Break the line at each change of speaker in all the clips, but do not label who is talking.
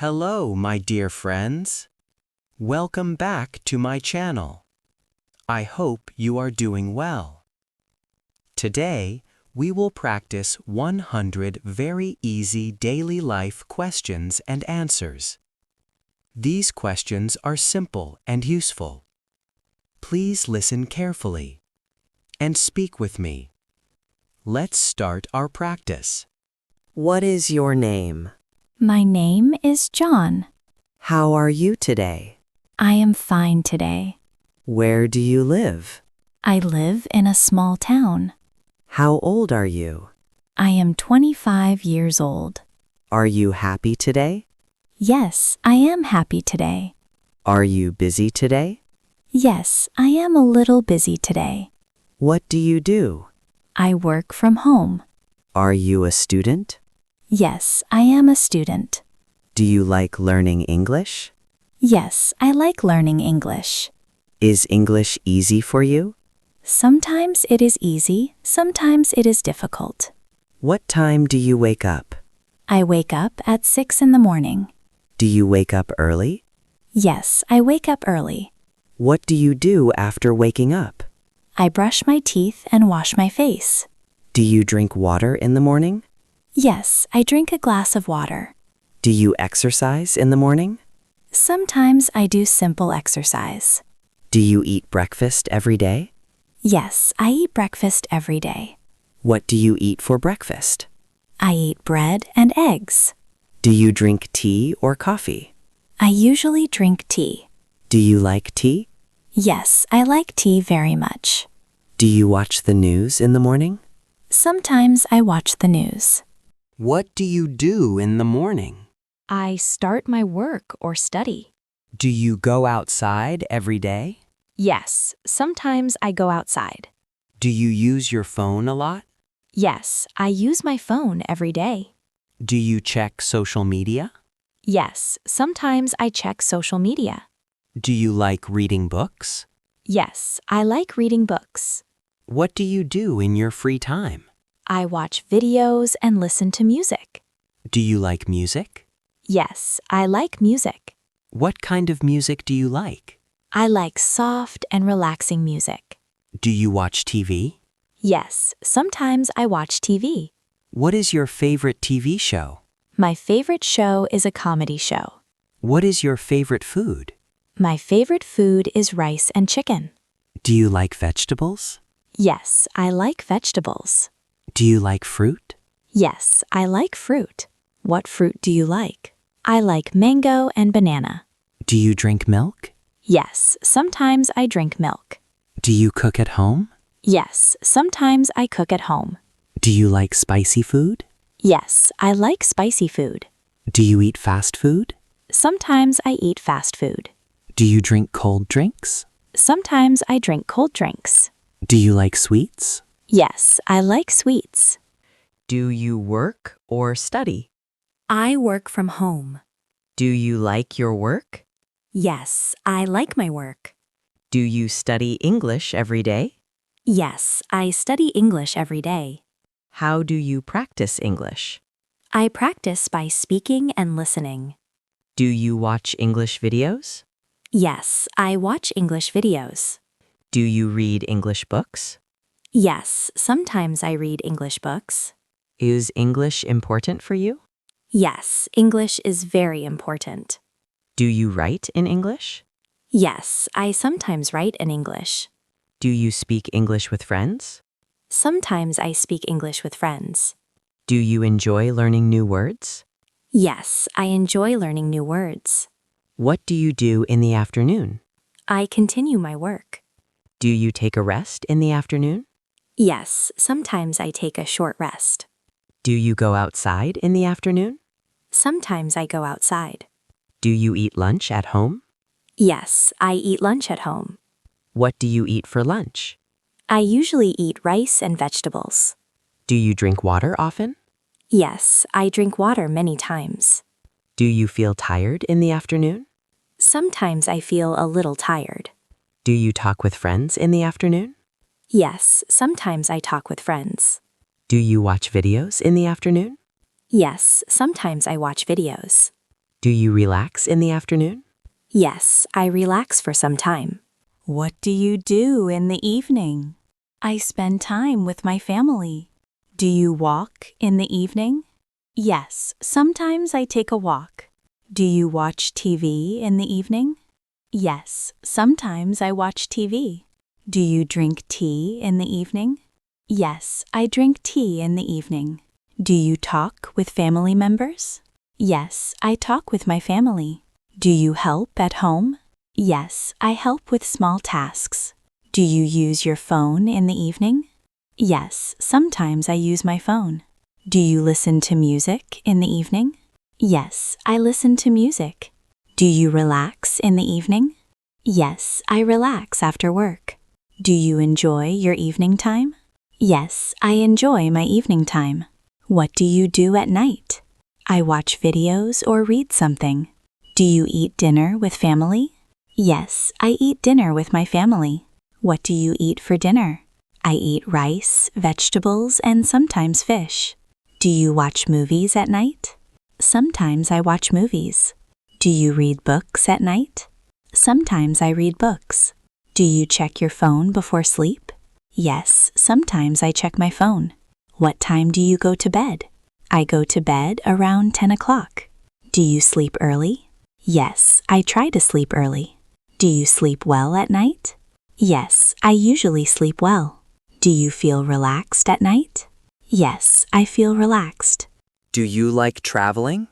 Hello, my dear friends. Welcome back to my channel. I hope you are doing well. Today, we will practice 100 very easy daily life questions and answers. These questions are simple and useful. Please listen carefully and speak with me. Let's start our practice.
What is your name?
My name is John.
How are you today?
I am fine today.
Where do you live?
I live in a small town.
How old are you?
I am 25 years old.
Are you happy today?
Yes, I am happy today.
Are you busy today?
Yes, I am a little busy today.
What do you do?
I work from home.
Are you a student?
Yes, I am a student.
Do you like learning English?
Yes, I like learning English.
Is English easy for you?
Sometimes it is easy, sometimes it is difficult.
What time do you wake up?
I wake up at 6 in the morning.
Do you wake up early?
Yes, I wake up early.
What do you do after waking up?
I brush my teeth and wash my face.
Do you drink water in the morning?
Yes, I drink a glass of water.
Do you exercise in the morning?
Sometimes I do simple exercise.
Do you eat breakfast every day?
Yes, I eat breakfast every day.
What do you eat for breakfast?
I eat bread and eggs.
Do you drink tea or coffee?
I usually drink tea.
Do you like tea?
Yes, I like tea very much.
Do you watch the news in the morning?
Sometimes I watch the news.
What do you do in the morning?
I start my work or study.
Do you go outside every day?
Yes, sometimes I go outside.
Do you use your phone a lot?
Yes, I use my phone every day.
Do you check social media?
Yes, sometimes I check social media.
Do you like reading books?
Yes, I like reading books.
What do you do in your free time?
I watch videos and listen to music.
Do you like music?
Yes, I like music.
What kind of music do you like?
I like soft and relaxing music.
Do you watch TV?
Yes, sometimes I watch TV.
What is your favorite TV show?
My favorite show is a comedy show.
What is your favorite food?
My favorite food is rice and chicken.
Do you like vegetables?
Yes, I like vegetables.
Do you like fruit?
Yes, I like fruit. What fruit do you like? I like mango and banana.
Do you drink milk?
Yes, sometimes I drink milk.
Do you cook at home?
Yes, sometimes I cook at home.
Do you like spicy food?
Yes, I like spicy food.
Do you eat fast food?
Sometimes I eat fast food.
Do you drink cold drinks?
Sometimes I drink cold drinks.
Do you like sweets?
Yes, I like sweets.
Do you work or study?
I work from home.
Do you like your work?
Yes, I like my work.
Do you study English every day?
Yes, I study English every day.
How do you practice English?
I practice by speaking and listening.
Do you watch English videos?
Yes, I watch English videos.
Do you read English books?
Yes, sometimes I read English books.
Is English important for you?
Yes, English is very important.
Do you write in English?
Yes, I sometimes write in English.
Do you speak English with friends?
Sometimes I speak English with friends.
Do you enjoy learning new words?
Yes, I enjoy learning new words.
What do you do in the afternoon?
I continue my work.
Do you take a rest in the afternoon?
Yes, sometimes I take a short rest.
Do you go outside in the afternoon?
Sometimes I go outside.
Do you eat lunch at home?
Yes, I eat lunch at home.
What do you eat for lunch?
I usually eat rice and vegetables.
Do you drink water often?
Yes, I drink water many times.
Do you feel tired in the afternoon?
Sometimes I feel a little tired.
Do you talk with friends in the afternoon?
Yes, sometimes I talk with friends.
Do you watch videos in the afternoon?
Yes, sometimes I watch videos.
Do you relax in the afternoon?
Yes, I relax for some time.
What do you do in the evening?
I spend time with my family.
Do you walk in the evening?
Yes, sometimes I take a walk.
Do you watch TV in the evening?
Yes, sometimes I watch TV.
Do you drink tea in the evening?
Yes, I drink tea in the evening.
Do you talk with family members?
Yes, I talk with my family.
Do you help at home?
Yes, I help with small tasks.
Do you use your phone in the evening?
Yes, sometimes I use my phone.
Do you listen to music in the evening?
Yes, I listen to music.
Do you relax in the evening?
Yes, I relax after work.
Do you enjoy your evening time?
Yes, I enjoy my evening time.
What do you do at night?
I watch videos or read something.
Do you eat dinner with family?
Yes, I eat dinner with my family.
What do you eat for dinner?
I eat rice, vegetables, and sometimes fish.
Do you watch movies at night?
Sometimes I watch movies.
Do you read books at night?
Sometimes I read books.
Do you check your phone before sleep?
Yes, sometimes I check my phone.
What time do you go to bed?
I go to bed around 10 o'clock.
Do you sleep early?
Yes, I try to sleep early.
Do you sleep well at night?
Yes, I usually sleep well.
Do you feel relaxed at night?
Yes, I feel relaxed.
Do you like traveling?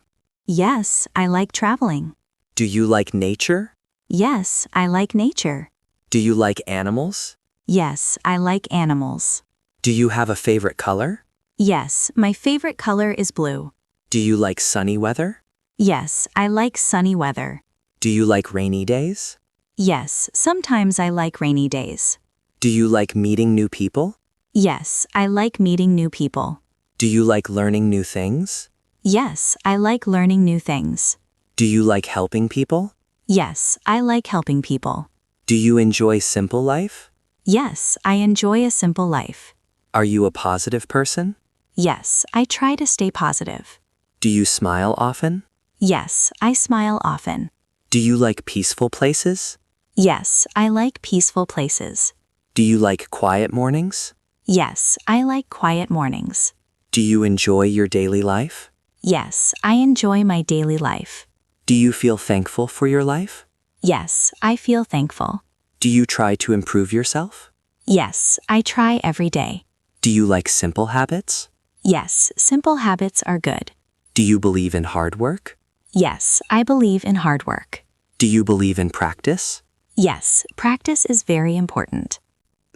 Yes, I like traveling.
Do you like nature?
Yes, I like nature.
Do you like animals?
Yes, I like animals.
Do you have a favorite color?
Yes, my favorite color is blue.
Do you like sunny weather?
Yes, I like sunny weather.
Do you like rainy days?
Yes, sometimes I like rainy days.
Do you like meeting new people?
Yes, I like meeting new people.
Do you like learning new things?
Yes, I like learning new things.
Do you like helping people?
Yes, I like helping people.
Do you enjoy simple life?
Yes, I enjoy a simple life.
Are you a positive person?
Yes, I try to stay positive.
Do you smile often?
Yes, I smile often.
Do you like peaceful places?
Yes, I like peaceful places.
Do you like quiet mornings?
Yes, I like quiet mornings.
Do you enjoy your daily life?
Yes, I enjoy my daily life.
Do you feel thankful for your life?
Yes, I feel thankful.
Do you try to improve yourself?
Yes, I try every day.
Do you like simple habits?
Yes, simple habits are good.
Do you believe in hard work?
Yes, I believe in hard work.
Do you believe in practice?
Yes, practice is very important.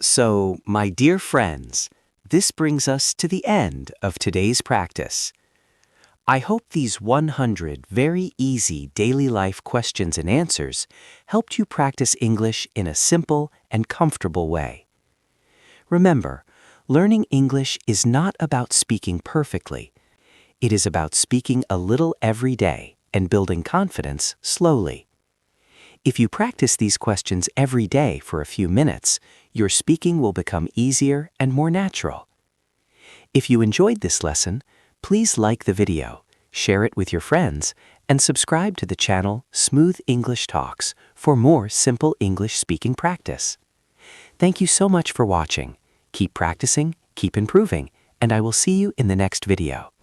So, my dear friends, this brings us to the end of today's practice. I hope these 100 very easy daily life questions and answers helped you practice English in a simple and comfortable way. Remember, learning English is not about speaking perfectly. It is about speaking a little every day and building confidence slowly. If you practice these questions every day for a few minutes, your speaking will become easier and more natural. If you enjoyed this lesson, please like the video, share it with your friends, and subscribe to the channel Smooth English Talks for more simple English speaking practice. Thank you so much for watching. Keep practicing, keep improving, and I will see you in the next video.